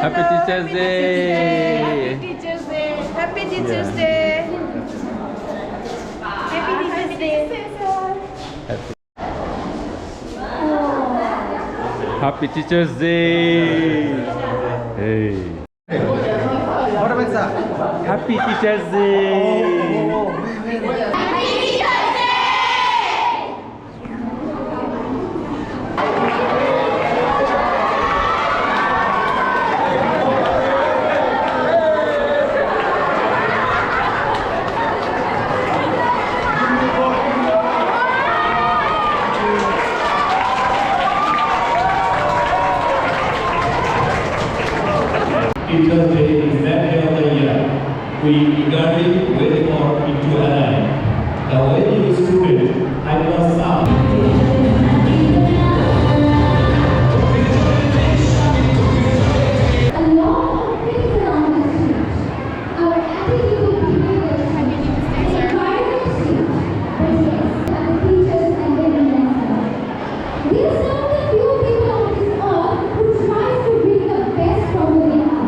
Happy Teacher's Day. Happy Teacher's Day. Happy Teacher's Yeah. Day. Happy Teacher's Day. Happy Teacher's Day. Hey. What about that? Happy Teacher's Day. Teachers' Day is that day of the year. We eagerly wait for it to arrive. The way you student, I was sound. A lot of things around the street. Our attitude to behavior environment change. But yes, and the teachers and their lessons. We are some of the few people on this earth who tries to bring the best from within us.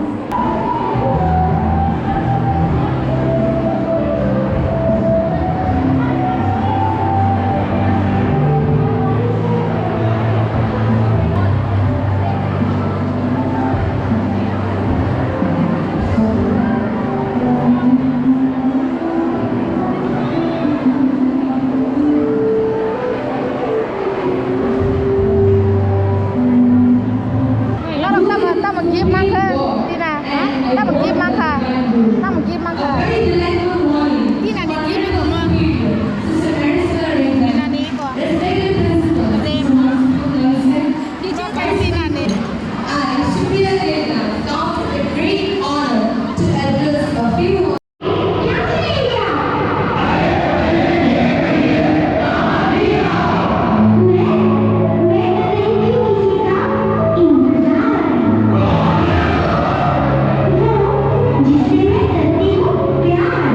Ta một kim mang khơi. Đi nào. Ta một kim mang khơi. Ta một kim mang khơi. Đi nào đi kim đi cùng không? Đi nào đi cùng. Đi chung cái gì nào đi. Jiskime tertibu piara.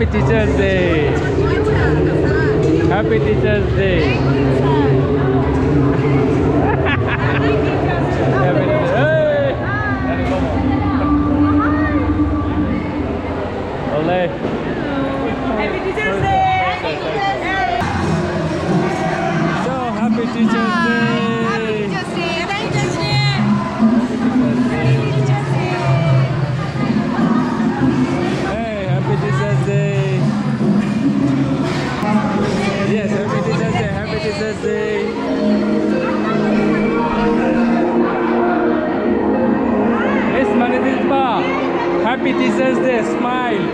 Happy Teachers Day. Happy Teachers Day. Happy Hey. Oleh. Happy Teacher's Day. So happy Teachers Day. Happy Teacher's Day. Happy Teacher's Day. Hey, happy Teachers Day. Yes, happy Teachers Day. Happy Teachers Day. Yes, Manidisba. Happy Teachers Day. Smile.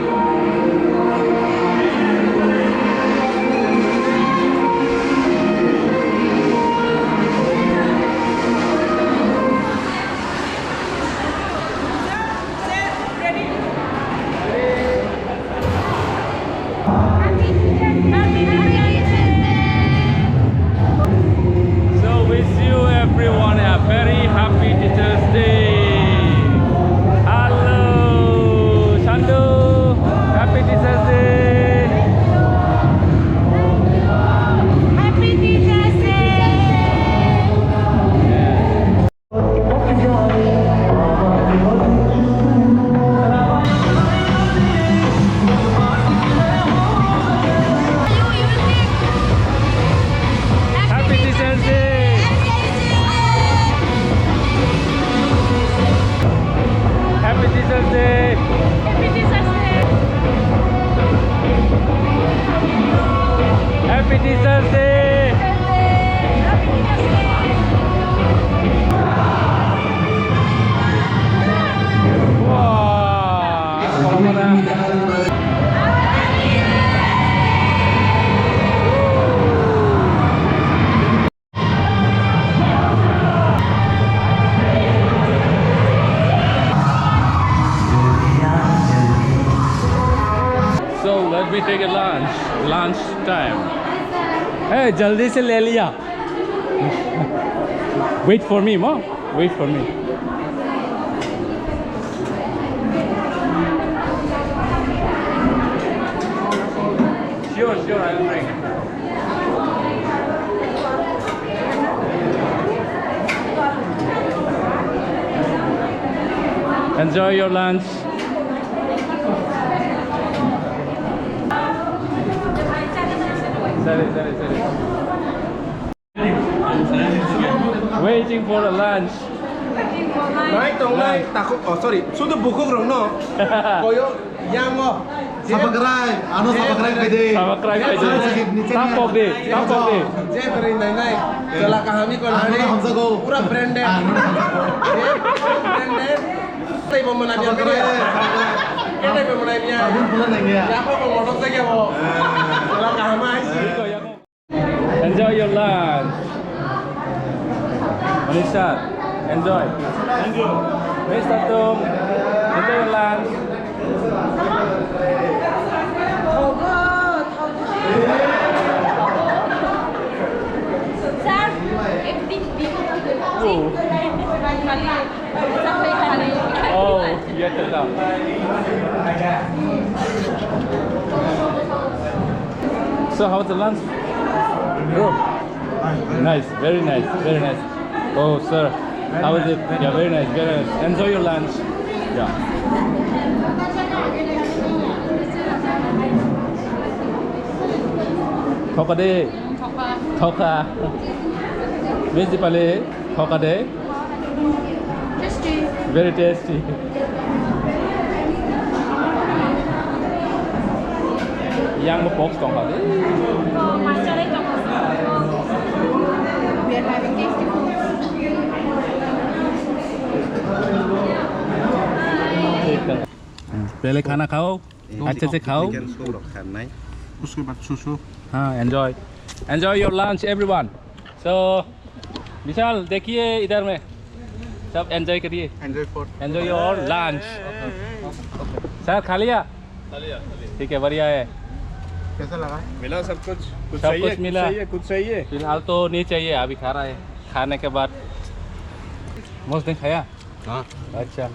So wish you everyone a very happy Teachers Day. Hello, Chandu. Happy Teachers Day. Happy Teacher's Day. Happy Teachers Day. Happy Teachers Day. Happy Teacher's Day. Happy Teachers Day. Wah, kalau mana? So let me take a lunch time. Hey, जल्दी से ले लिया. Wait for me, mom. Wait for me. Sure, I'll bring. Enjoy your lunch. Sorry. Waiting for the lunch. Nói trong này ta không sorry sudah buku rong no koyo yang mo Sapagray, ano sapagray pwede? Sama kerai aja. Tampok deh. je beri nai jala kahami ko Ano na hamsa ko? pura branded branded tay mo mana dia Sapagray, kita mo mana dia Abun pula nang ya. siapa mo motor saya mo jala kahama sih Enjoy your lunch. Manisha, enjoy. Thank you. Mr. Tum, enjoy your lunch. Oh, yeah, tetap. So how's the lunch? Bro. Nice, very nice. Oh, sir, how is it? Yeah, very nice. Enjoy your lunch. Yeah. Thokade. Thoka. Basically, thokade. Tasty. Very tasty. Yang một box còn lại. We are having tasty food. पहले खाना खाओ, अच्छे से खाओ. उसके बाद सुसु. हाँ, enjoy your lunch everyone. So विशाल देखिए इधर में सब enjoy करिए. Enjoy your lunch. सर खा लिया? ठीक है, बढ़िया है. कैसा लगा? मिला सब कुछ सब कुछ मिला. कुछ चाहिए फिलहाल तो नहीं चाहिए, अभी खा रहा है. खाने के बाद मोस्ट ने खाया. हाँ. अच्छा.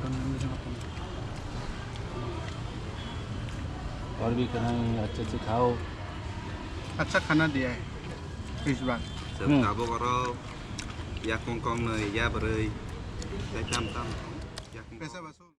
और भी खाना अच्छे से खाओ। अच्छा खाना दिया है इस बार Sớm tao bố có ya con nơi ya bơi cái tam tam पैसा वसूल